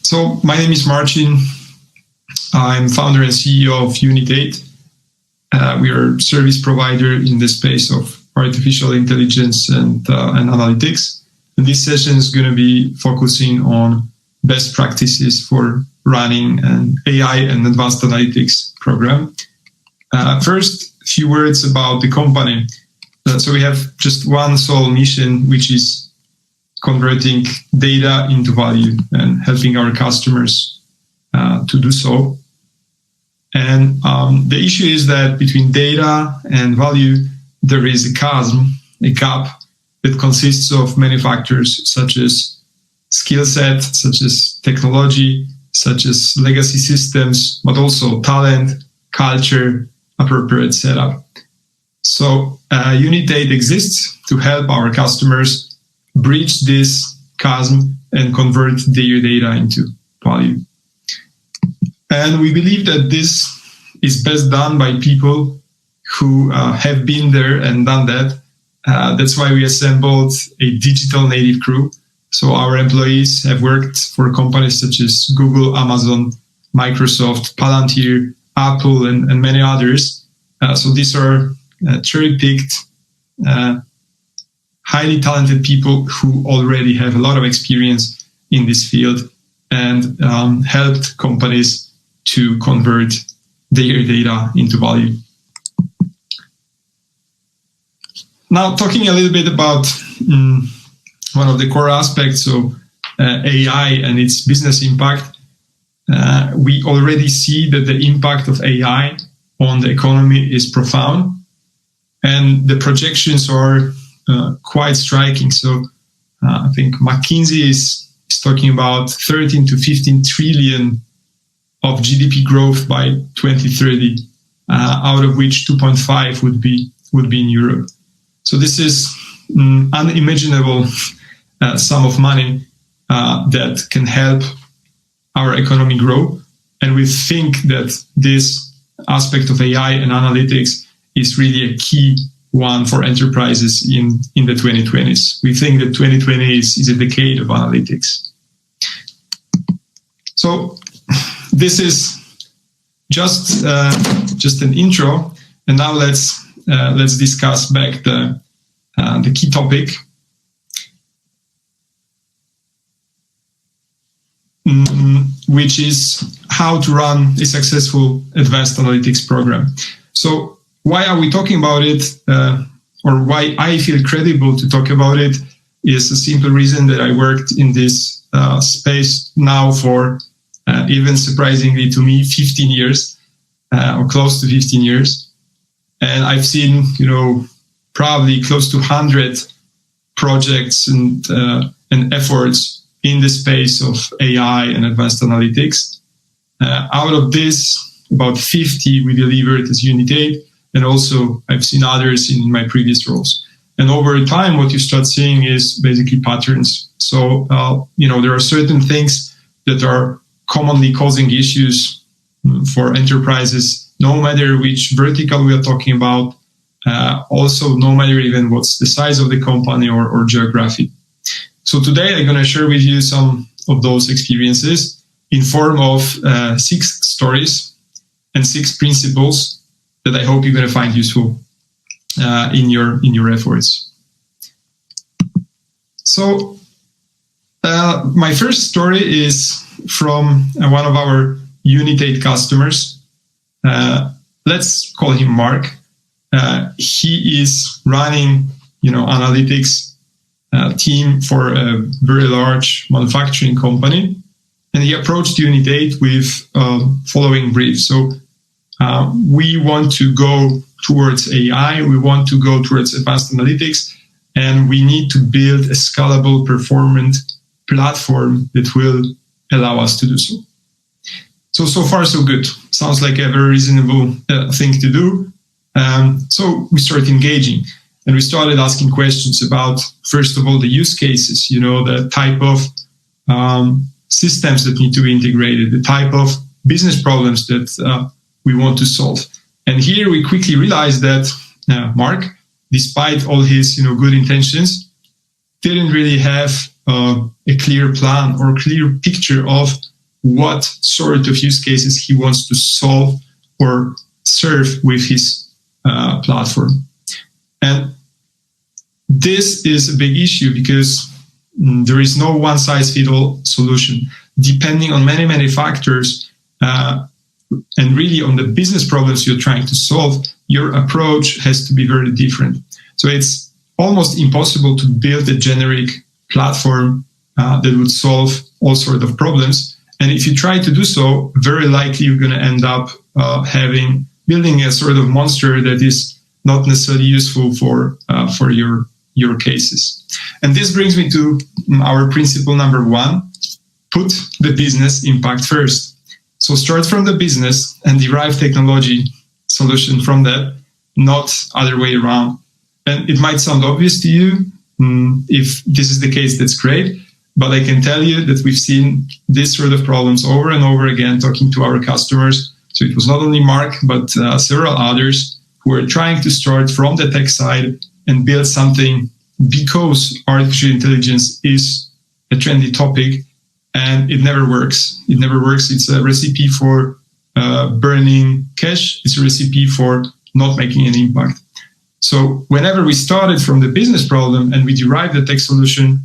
So my name is Marcin. I'm founder and CEO of Unit8. We are a service provider in the space of artificial intelligence and analytics. And this session is going to be focusing on best practices for running an AI and advanced analytics program. First, a few words about the company. So we have just one sole mission, which is converting data into value and helping our customers to do so. And the issue is that between data and value, there is a chasm, a gap that consists of many factors, such as skill set, such as technology, such as legacy systems, but also talent, culture, appropriate setup. So Unit8 exists to help our customers bridge this chasm and convert their data into value. And we believe that this is best done by people who have been there and done that. That's why we assembled a digital native crew. So our employees have worked for companies such as Google, Amazon, Microsoft, Palantir, Apple, and many others. So these are cherry-picked, highly talented people who already have a lot of experience in this field and helped companies to convert their data into value. Now, talking a little bit about one of the core aspects of AI and its business impact, we already see that the impact of AI on the economy is profound, and the projections are quite striking. So I think McKinsey is talking about 13 to 15 trillion of GDP growth by 2030, out of which 2.5 would be in Europe. So this is unimaginable sum of money that can help our economy grow. And we think that this aspect of AI and analytics is really a key one for enterprises in the 2020s. We think that 2020 is a decade of analytics. So this is just an intro, and now let's discuss back the key topic. Which is how to run a successful advanced analytics program. So why are we talking about it, or why I feel credible to talk about it, is a simple reason that I worked in this space now for even surprisingly to me 15 years or close to 15 years. And I've seen, probably close to 100 projects and efforts in the space of AI and advanced analytics. Out of this, about 50 we delivered as Unit8, and also I've seen others in my previous roles. And over time, what you start seeing is basically patterns. So, there are certain things that are commonly causing issues for enterprises, no matter which vertical we are talking about, also no matter even what's the size of the company or geography. So today I'm going to share with you some of those experiences in form of 6 stories and 6 principles that I hope you're going to find useful in your efforts. So my first story is from one of our Unit8 customers. Let's call him Mark. He is running, analytics team for a very large manufacturing company, and he approached Unit8 with following brief. So we want to go towards AI, we want to go towards advanced analytics, and we need to build a scalable, performant platform that will allow us to do so. So far, so good. Sounds like a very reasonable thing to do. So we started engaging. And we started asking questions about, first of all, the use cases, the type of systems that need to be integrated, the type of business problems that we want to solve. And here we quickly realized that Mark, despite all his good intentions, didn't really have a clear plan or clear picture of what sort of use cases he wants to solve or serve with his platform. And this is a big issue because there is no one-size-fits-all solution. Depending on many, many factors, and really on the business problems you're trying to solve, your approach has to be very different. So it's almost impossible to build a generic platform that would solve all sorts of problems. And if you try to do so, very likely you're going to end up building a sort of monster that is not necessarily useful for your cases. And this brings me to our principle number 1, put the business impact first. So start from the business and derive technology solution from that, not other way around. And it might sound obvious to you. If this is the case, that's great. But I can tell you that we've seen this sort of problems over and over again talking to our customers. So it was not only Mark, but several others who are trying to start from the tech side and build something because artificial intelligence is a trendy topic, and it never works. It never works. It's a recipe for burning cash. It's a recipe for not making an impact. So whenever we started from the business problem and we derived the tech solution,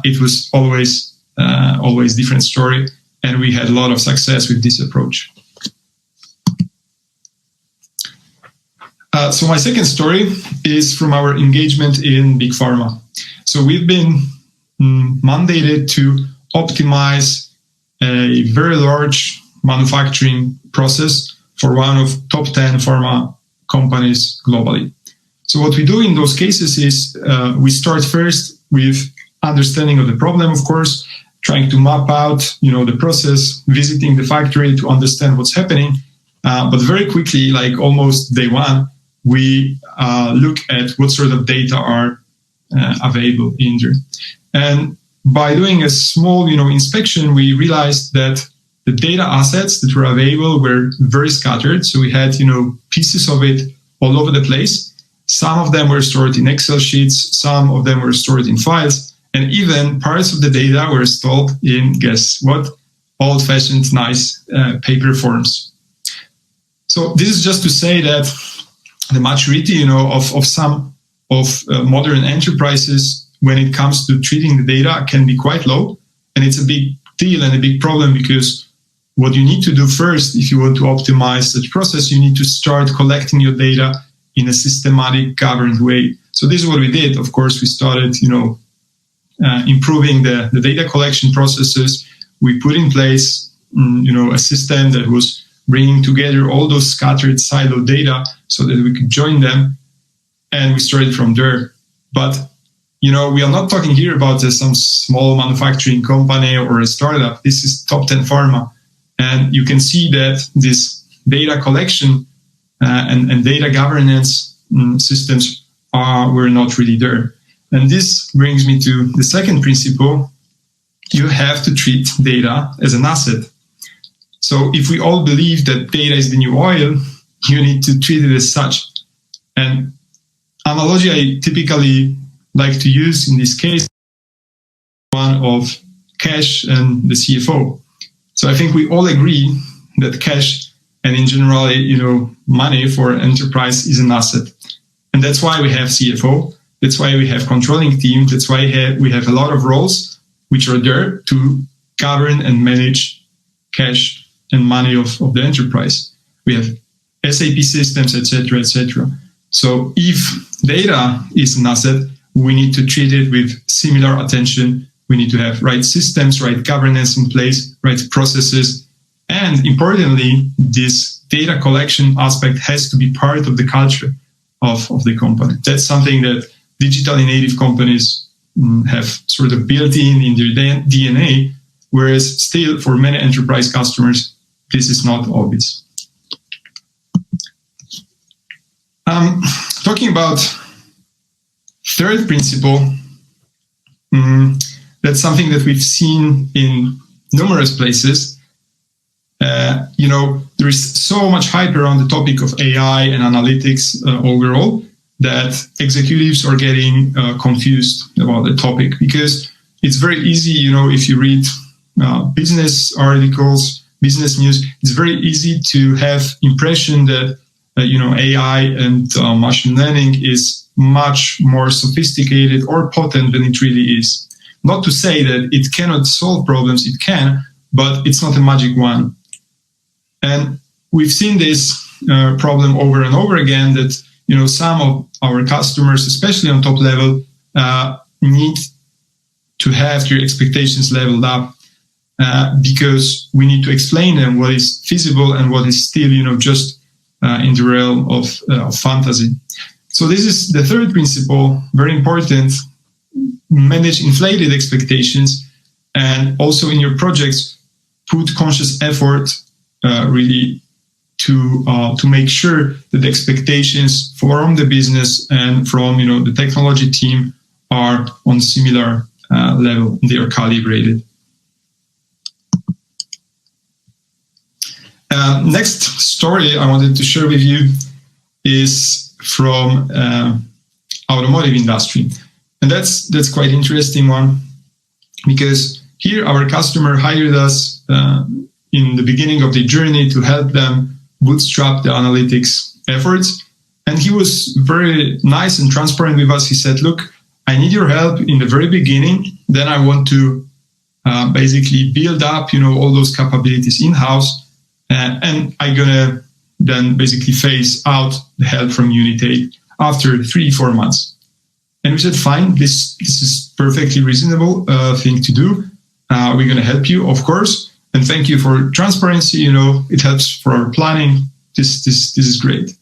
it was always different story, and we had a lot of success with this approach. So my second story is from our engagement in Big Pharma. So we've been mandated to optimize a very large manufacturing process for one of top 10 pharma companies globally. So what we do in those cases is we start first with understanding of the problem, of course, trying to map out, the process, visiting the factory to understand what's happening. But very quickly, like almost day one, we look at what sort of data are available in there. And by doing a small, inspection, we realized that the data assets that were available were very scattered. So we had, pieces of it all over the place. Some of them were stored in Excel sheets. Some of them were stored in files. And even parts of the data were stored in, guess what, old-fashioned, nice paper forms. So this is just to say that the maturity, of some of modern enterprises when it comes to treating the data can be quite low. And it's a big deal and a big problem because what you need to do first, if you want to optimize such process, you need to start collecting your data in a systematic, governed way. So this is what we did. Of course, we started, improving the data collection processes. We put in place, a system that was bringing together all those scattered siloed data so that we could join them. And we started from there. But, we are not talking here about some small manufacturing company or a startup. This is top 10 pharma. And you can see that this data collection and data governance systems were not really there. And this brings me to the second principle. You have to treat data as an asset. So if we all believe that data is the new oil, you need to treat it as such. And analogy I typically like to use in this case, one of cash and the CFO. So I think we all agree that cash and in general, money for an enterprise is an asset. And that's why we have CFO. That's why we have controlling team. That's why we have a lot of roles which are there to govern and manage cash and money of the enterprise. We have SAP systems, etc., etc. So if data is an asset, we need to treat it with similar attention. We need to have right systems, right governance in place, right processes. And importantly, this data collection aspect has to be part of the culture of the company. That's something that digitally native companies have sort of built in their DNA, whereas still for many enterprise customers, this is not obvious. Talking about third principle, that's something that we've seen in numerous places. There is so much hype around the topic of AI and analytics overall that executives are getting confused about the topic because it's very easy, if you read business articles, business news, it's very easy to have impression that AI and machine learning is much more sophisticated or potent than it really is. Not to say that it cannot solve problems, it can, but it's not a magic one. And we've seen this problem over and over again, that some of our customers, especially on top level, need to have their expectations leveled up because we need to explain them what is feasible and what is still just in the realm of fantasy. So this is the third principle, very important. Manage inflated expectations, and also in your projects, put conscious effort really to make sure that the expectations from the business and from the technology team are on similar level. They are calibrated. Next story I wanted to share with you is from automotive industry. And that's quite interesting one, because here our customer hired us in the beginning of the journey to help them bootstrap the analytics efforts. And he was very nice and transparent with us. He said, look, I need your help in the very beginning. Then I want to basically build up, all those capabilities in-house. And I'm going to then basically phase out the help from Unit8 after 3-4 months. And we said, fine, this is perfectly reasonable thing to do. We're going to help you, of course. And thank you for transparency. It helps for our planning. This is great.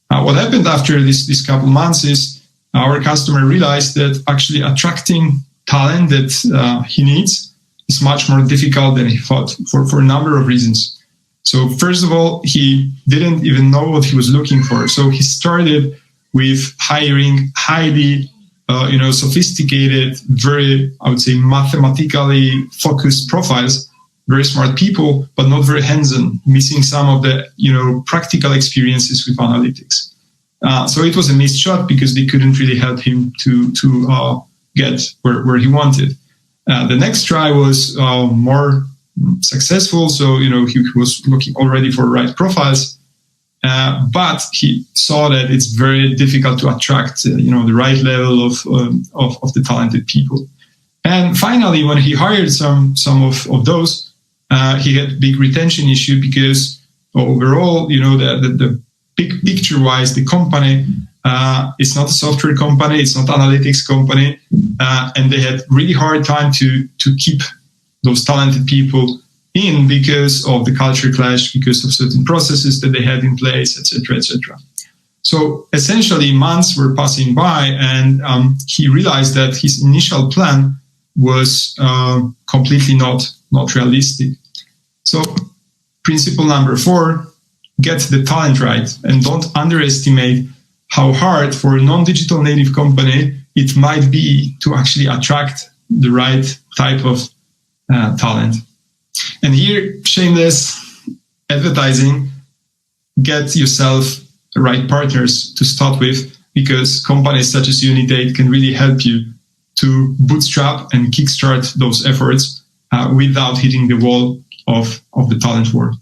What happened after this couple months is our customer realized that actually attracting talent that he needs is much more difficult than he thought for a number of reasons. So first of all, he didn't even know what he was looking for. So he started with hiring highly, sophisticated, very, I would say, mathematically focused profiles, very smart people, but not very hands-on, missing some of the, practical experiences with analytics. So it was a missed shot because they couldn't really help him to get where he wanted. The next try was more successful. So, he was looking already for right profiles. But he saw that it's very difficult to attract, the right level of the talented people. And finally, when he hired some of those, he had big retention issue because overall, the big picture-wise, the company it's not a software company, it's not analytics company, and they had really hard time to keep those talented people in because of the culture clash, because of certain processes that they had in place, etc., etc. So essentially, months were passing by, and he realized that his initial plan was completely not realistic. So, principle number 4: get the talent right, and don't underestimate how hard for a non-digital native company it might be to actually attract the right type of talent. And here, shameless advertising, get yourself the right partners to start with, because companies such as Unit8 can really help you to bootstrap and kickstart those efforts without hitting the wall of the talent war.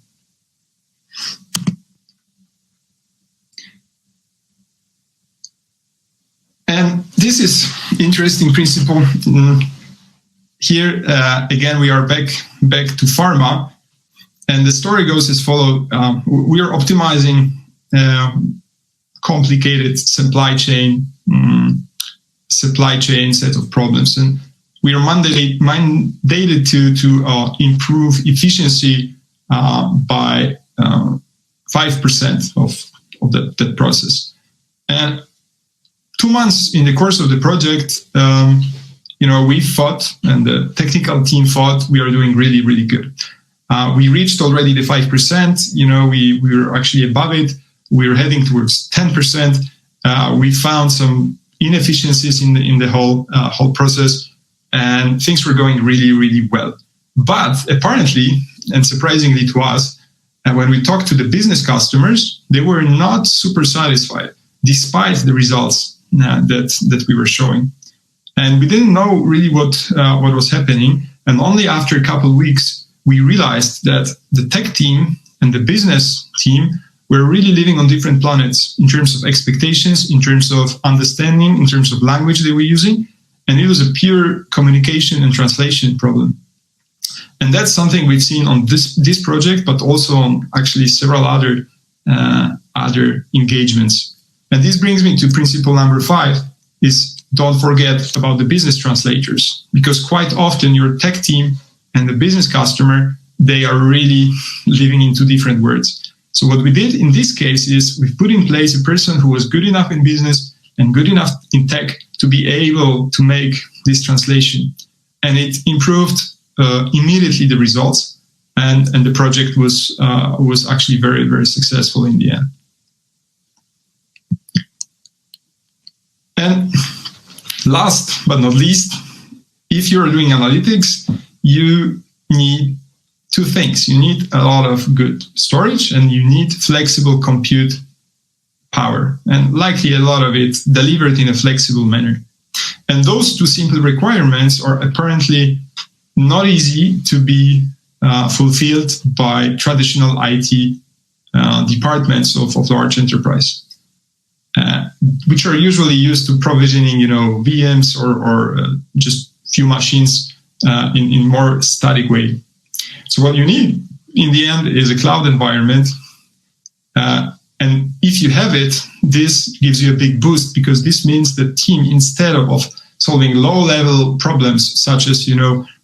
And this is interesting principle. Here, again, we are back to pharma. And the story goes as follows. We are optimizing complicated supply chain set of problems. And we are mandated to improve efficiency by 5% of that process. And 2 months in the course of the project, we thought, and the technical team thought, we are doing really, really good. We reached already the 5%. We were actually above it. We were heading towards 10%. We found some inefficiencies in the whole process, and things were going really, really well. But apparently, and surprisingly to us, when we talked to the business customers, they were not super satisfied, despite the results that we were showing. And we didn't know really what was happening. And only after a couple of weeks, we realized that the tech team and the business team were really living on different planets in terms of expectations, in terms of understanding, in terms of language they were using. And it was a pure communication and translation problem. And that's something we've seen on this project, but also on actually several other engagements. And this brings me to principle number 5, is don't forget about the business translators, because quite often your tech team and the business customer, they are really living in two different worlds. So what we did in this case is we put in place a person who was good enough in business and good enough in tech to be able to make this translation. And it improved immediately the results, and the project was actually very, very successful in the end. And last but not least, if you're doing analytics, you need two things. You need a lot of good storage, and you need flexible compute power, and likely a lot of it delivered in a flexible manner. And those two simple requirements are apparently not easy to be fulfilled by traditional IT departments of large enterprise, which are usually used to provisioning, VMs or just few machines in more static way. So what you need in the end is a cloud environment. And if you have it, this gives you a big boost, because this means the team, instead of solving low-level problems such as,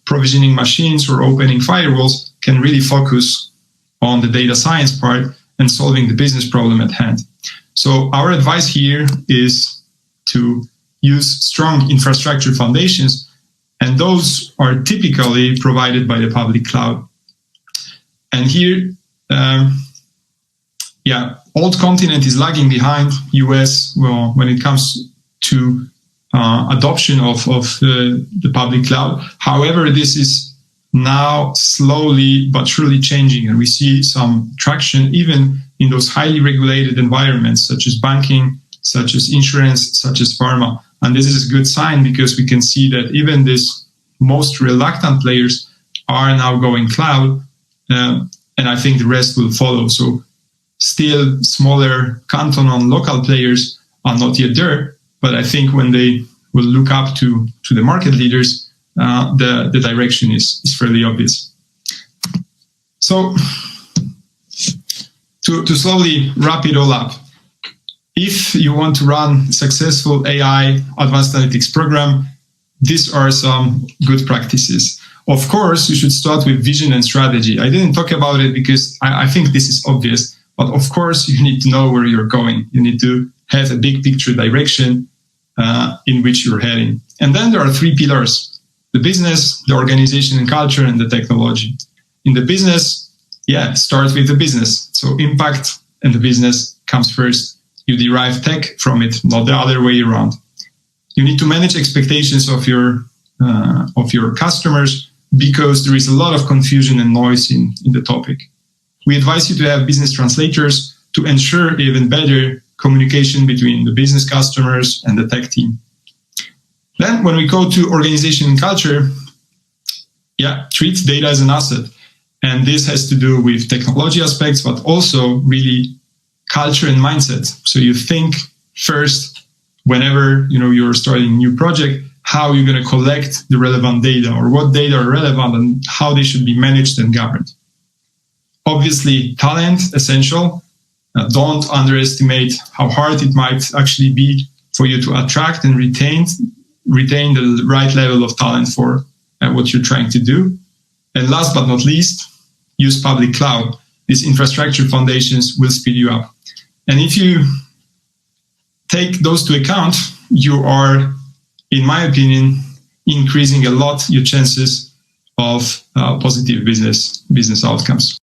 provisioning machines or opening firewalls, can really focus on the data science part and solving the business problem at hand. So our advice here is to use strong infrastructure foundations, and those are typically provided by the public cloud. And here, old continent is lagging behind US when it comes to adoption of the public cloud. However, this is now slowly but surely changing, and we see some traction even in those highly regulated environments such as banking, such as insurance, such as pharma. And this is a good sign, because we can see that even these most reluctant players are now going cloud, and I think the rest will follow. So still smaller canton on local players are not yet there, but I think when they will look up to the market leaders, the direction is fairly obvious. So to slowly wrap it all up, if you want to run a successful AI advanced analytics program, these are some good practices. Of course, you should start with vision and strategy. I didn't talk about it because I think this is obvious, but of course you need to know where you're going. You need to have a big picture direction in which you're heading. And then there are 3 pillars: the business, the organization and culture, and the technology. In the business, start with the business. So impact and the business comes first. You derive tech from it, not the other way around. You need to manage expectations of your customers, because there is a lot of confusion and noise in the topic. We advise you to have business translators to ensure even better communication between the business customers and the tech team. Then when we go to organization and culture, treat data as an asset. And this has to do with technology aspects, but also really culture and mindset. So you think first, whenever you're starting a new project, how you're going to collect the relevant data, or what data are relevant and how they should be managed and governed. Obviously, talent, essential. Don't underestimate how hard it might actually be for you to attract and retain the right level of talent for what you're trying to do. And last but not least, use public cloud. These infrastructure foundations will speed you up. And if you take those to account, you are, in my opinion, increasing a lot your chances of positive business outcomes.